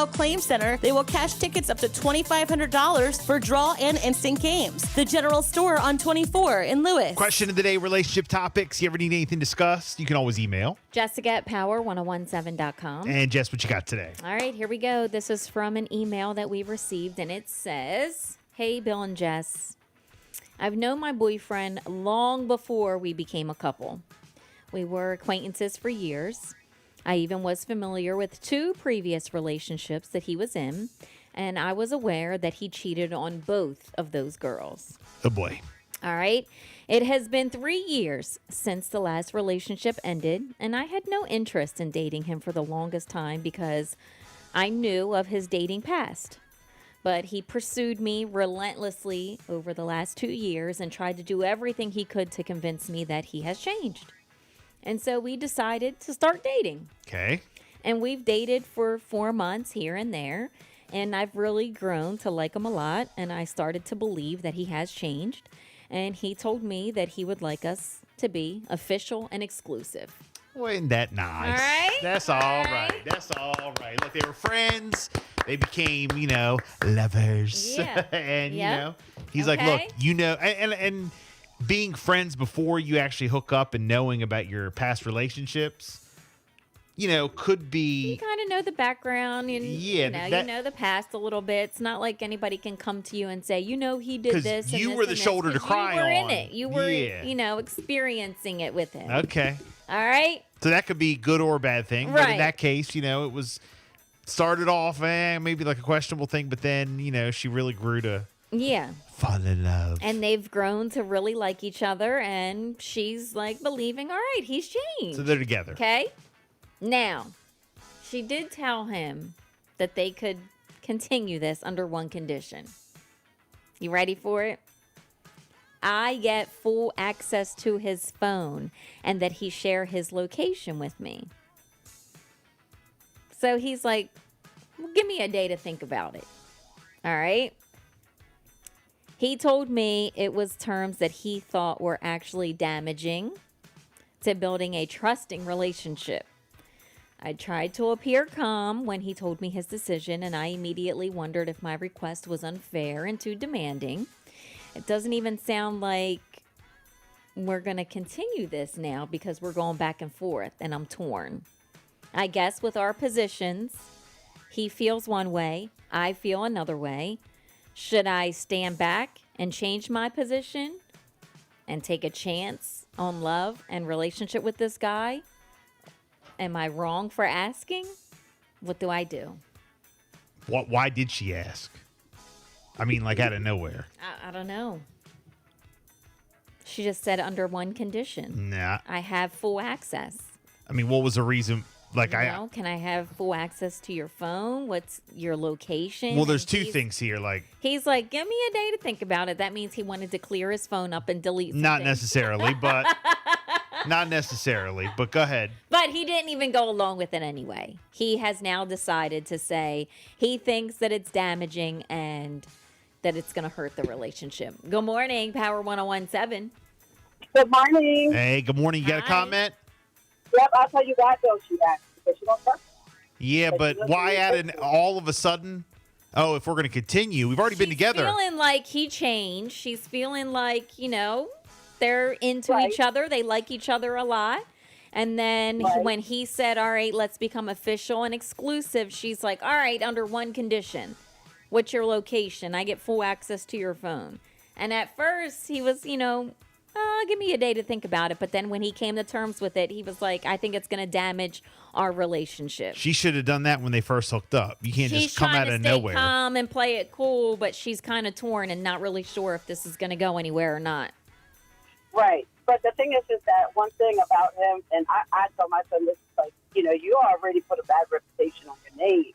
Claim Center, they will cash tickets up to $2,500 for draw and instant games. The General Store on 24 in Lewis. Question of the day, relationship topics. You ever need anything discussed? You can always email. Jessica at power1017.com. And Jess, what you got today? All right, here we go. This is from an email that we received, and it says, Hey, Bill and Jess. I've known my boyfriend long before we became a couple. We were acquaintances for years. I even was familiar with 2 previous relationships that he was in, and I was aware that he cheated on both of those girls. Oh, boy. All right. It has been 3 years since the last relationship ended, and I had no interest in dating him for the longest time because I knew of his dating past. But he pursued me relentlessly over the last 2 years and tried to do everything he could to convince me that he has changed. And so we decided to start dating. Okay. And we've dated for 4 months here and there. And I've really grown to like him a lot. And I started to believe that he has changed. And he told me that he would like us to be official and exclusive. Well, isn't that nice? All right. That's all right. That's all right. Look, they were friends. They became, lovers. Yeah. And, Yep. he's like, look, and being friends before you actually hook up and knowing about your past relationships, could be. You kind of know the background. And, Yeah, you know the past a little bit. It's not like anybody can come to you and say, he did 'Cause this. you and were this the and shoulder this, to 'cause cry You were on. in it. You were, Yeah. experiencing it with him. Okay. All right. So that could be good or a bad thing. But in Right. that case, it was started off maybe like a questionable thing, but then, she really grew to Yeah. fall in love. And they've grown to really like each other, and she's like believing, all right, he's changed. So they're together. Okay. Now, she did tell him that they could continue this under one condition. You ready for it? I get full access to his phone and that he share his location with me. So he's like, well, give me a day to think about it. All right. He told me it was terms that he thought were actually damaging to building a trusting relationship. I tried to appear calm when he told me his decision, and I immediately wondered if my request was unfair and too demanding. It doesn't even sound like we're going to continue this now because we're going back and forth, and I'm torn. I guess with our positions, he feels one way, I feel another way. Should I stand back and change my position and take a chance on love and relationship with this guy? Am I wrong for asking? What do I do? Why did she ask? I mean, like out of nowhere. I don't know. She just said under one condition. Nah. I have full access. I mean, what was the reason? Like, Can I have full access to your phone? What's your location? Well, there's And two things here. Like, he's like, give me a day to think about it. That means he wanted to clear his phone up and delete something. not necessarily, but go ahead. But he didn't even go along with it anyway. He has now decided to say he thinks that it's damaging and that it's going to hurt the relationship. Good morning, Power 1017. Good morning. Hey, good morning. You got a Hi. comment? Yep, I'll tell you why, though, she asked. Because she don't trust me. Yeah, but why all of a sudden? Oh, if we're going to continue, we've already been together. She's feeling like he changed. She's feeling like, they're into Right. each other. They like each other a lot. And then Right. when he said, all right, let's become official and exclusive, she's like, all right, under one condition. What's your location? I get full access to your phone. And at first he was, give me a day to think about it. But then when he came to terms with it, he was like, I think it's going to damage our relationship. She should have done that when they first hooked up. You can't She's just come trying out to of stay nowhere. calm and play it cool, but she's kind of torn and not really sure if this is going to go anywhere or not. Right. But the thing is that one thing about him, and I tell my son this, like, you already put a bad reputation on your name,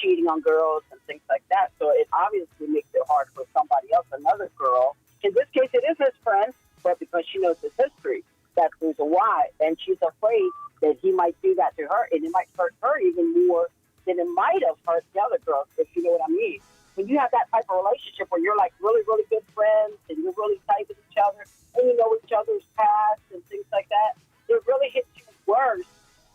cheating on girls and things like that. So it obviously makes it hard for somebody else, another girl. In this case, it is his friend, but because she knows his history, that's the reason why. And she's afraid that he might do that to her, and it might hurt her even more than it might have hurt the other girls, if you know what I mean. When you have that type of relationship where you're like really, really good friends and you're really tight with each other and you know each other's past and things like that, it really hits you worse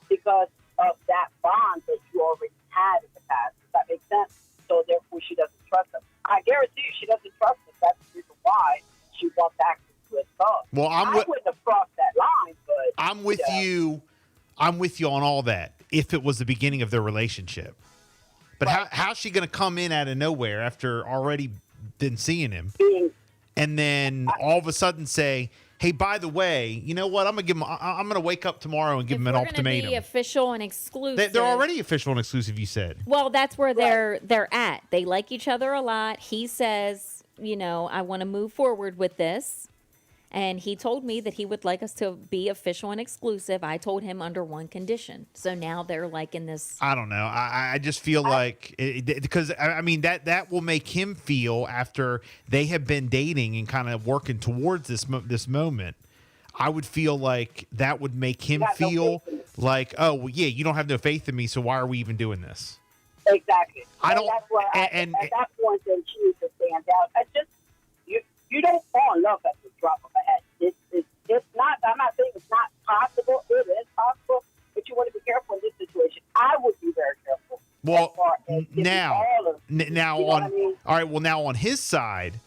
because of that bond that you already had in the past. Does that make sense? So therefore, she doesn't trust him. I guarantee you, she doesn't trust him. That's the reason why she wants access to his phone. Well, I wouldn't have crossed that line, but I'm with you. I'm with you on all that. If it was the beginning of their relationship, but how's she going to come in out of nowhere after already been seeing him, and then all of a sudden say, "Hey, by the way, you know what? I'm gonna wake up tomorrow and give him an ultimatum." Be official and exclusive. They're already official and exclusive. You said. Well, that's where they're at. They like each other a lot. He says, you know, I want to move forward with this. And he told me that he would like us to be official and exclusive. I told him under one condition. So now they're like in this. I don't know. I just feel like because I mean that will make him feel after they have been dating and kind of working towards this moment. I would feel like that would make him feel like, oh well, yeah, you don't have no faith in me, so why are we even doing this? Exactly. I don't. That's where and at that point, then she needs to stand out. You don't fall in love at the drop of a hat. It's not. I'm not saying it's not possible. It is possible, but you want to be careful in this situation. I would be very careful. Well, now on all right. Well, now on his side,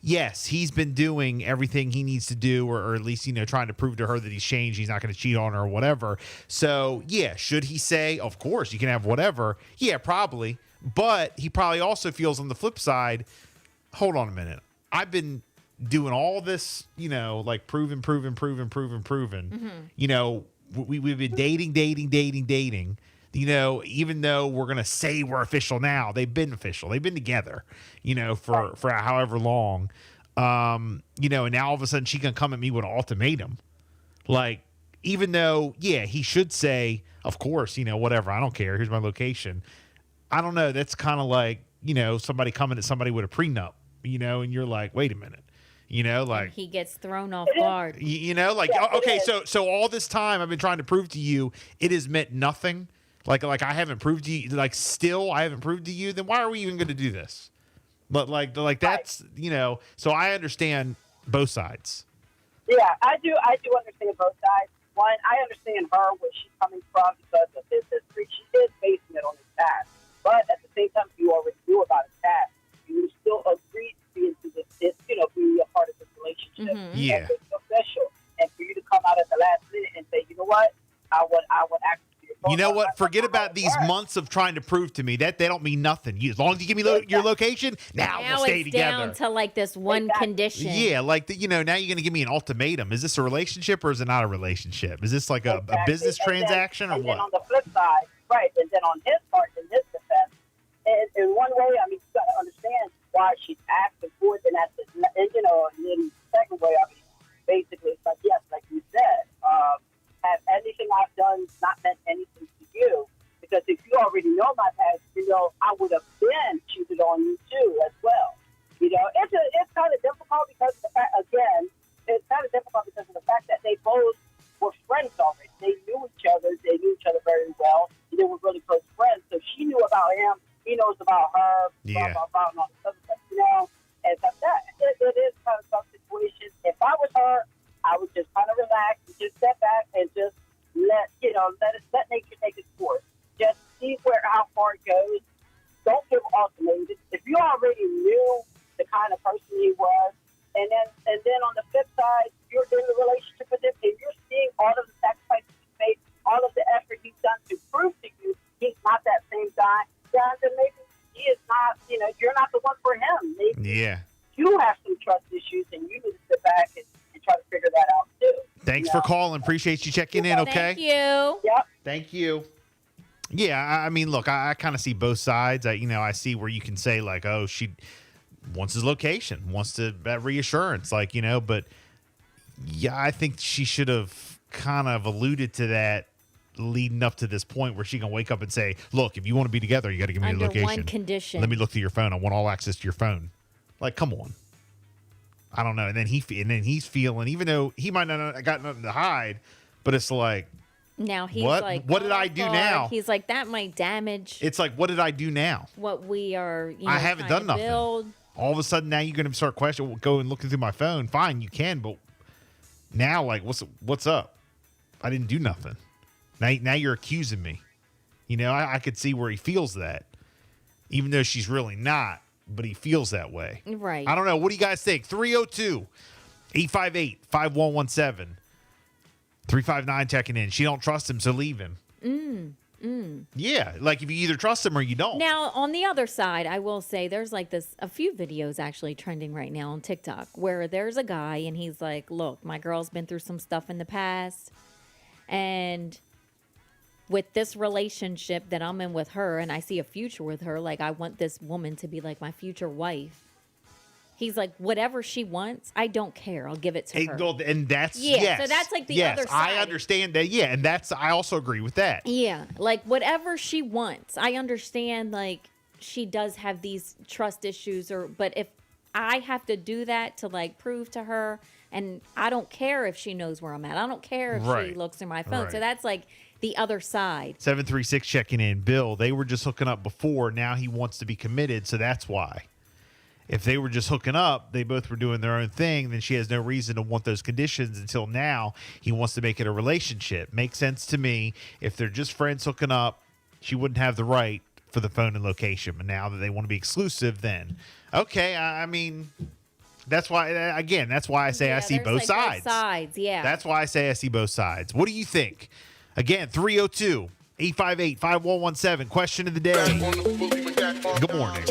yes, he's been doing everything he needs to do, or at least trying to prove to her that he's changed. He's not going to cheat on her or whatever. So yeah, should he say, of course you can have whatever? Yeah, probably. But he probably also feels on the flip side. Hold on a minute. I've been doing all this, like proving. We've been dating. Even though we're gonna say we're official now, they've been official. They've been together, for however long. And now all of a sudden she can come at me with an ultimatum. Like, even though, yeah, he should say, of course, whatever, I don't care. Here's my location. I don't know. That's kind of like, somebody coming at somebody with a prenup, and you're like, wait a minute. Like he gets thrown off guard. Okay, so all this time I've been trying to prove to you it has meant nothing. Like I haven't proved to you. Like still I haven't proved to you. Then why are we even going to do this? But like that's So I understand both sides. Yeah, I do understand both sides. One, I understand her where she's coming from because of his history. She is basing it on his past, but at the same time, you already knew about his past. You still agreed to be into this, be a part of this relationship. Mm-hmm. Yeah. And it's official. And for you to come out at the last minute and say, you know what, I would actually. You know what? Forget about these months of trying to prove to me that they don't mean nothing. As long as you give me your location, now we'll stay it's together. down to like this one condition. Yeah, like now you're going to give me an ultimatum. Is this a relationship or is it not a relationship? Is this like a business transaction or what? And on the flip side, right? And then on his part, in his defense, in one way, I mean, you got to understand why she's asking for it, and and then the second way, I mean, basically, it's like, yes, like you said, have anything I've done not meant anything to you? Because if you already know my past, I would have been cheated on you too as well. It's kind of difficult because of the fact, again, that they both were friends already. They knew each other. They knew each other very well. They were really close friends. So she knew about him. He knows about her. Yeah. Blah, blah, blah, and all this other stuff, And stuff that it is kind of some situations. If I was her, I would just kind of relax and just step back and just let nature take its course. Just see how far it goes. Don't give ultimatums. If you already knew the kind of person he was, and then on the flip side, you're in a relationship with him, and you're seeing all of the sacrifices he's made, all of the effort he's done to prove to you he's not that same guy, then maybe he is not. You're not the one for him. Maybe you have some trust issues, and you need to sit back and try to figure that out too. Thanks for calling. Appreciate you checking in. Okay. Thank you. Yep. Thank you. Yeah, I mean, look, I kind of see both sides. I see where you can say like, oh, she wants his location, wants that reassurance, but yeah, I think she should have kind of alluded to that leading up to this point where she can wake up and say, look, if you want to be together, you got to give me Under the location. one condition. Let me look through your phone. I want all access to your phone. Like, come on. I don't know. And then he's feeling, even though he might not have got nothing to hide, but it's like, now he's what? like, What did I do now? He's like, that might damage. It's like, what did I do now? What we are, I haven't done nothing. Build. All of a sudden, now you're going to start questioning, go and looking through my phone. Fine, you can, but now, like, what's up? I didn't do nothing. Now you're accusing me. You know, I could see where he feels that, even though she's really not, but he feels that way. Right. I don't know. What do you guys think? 302-858-5117. 359 checking in. She don't trust him, so leave him. Yeah, like if you either trust him or you don't. Now, on the other side, I will say there's like a few videos actually trending right now on TikTok where there's a guy and he's like, look, my girl's been through some stuff in the past. And with this relationship that I'm in with her and I see a future with her, like I want this woman to be like my future wife. He's like, whatever she wants, I don't care. I'll give it to her. And that's, Yeah, yes. so that's like the other side. I understand that. Yeah, and I also agree with that. Yeah, like whatever she wants. I understand like she does have these trust issues but if I have to do that to like prove to her, and I don't care if she knows where I'm at. I don't care if Right. she looks in my phone. Right. So that's like the other side. 736 checking in. Bill, they were just hooking up before. Now he wants to be committed, so that's why. If they were just hooking up, they both were doing their own thing, then she has no reason to want those conditions until now he wants to make it a relationship. Makes sense to me. If they're just friends hooking up, she wouldn't have the right for the phone and location. But now that they want to be exclusive, then okay. I mean, that's why, again, that's why I say I see there's, both like, sides. Both sides, yeah. That's why I say I see both sides. What do you think? Again, 302-858-5117. Question of the day. Good morning.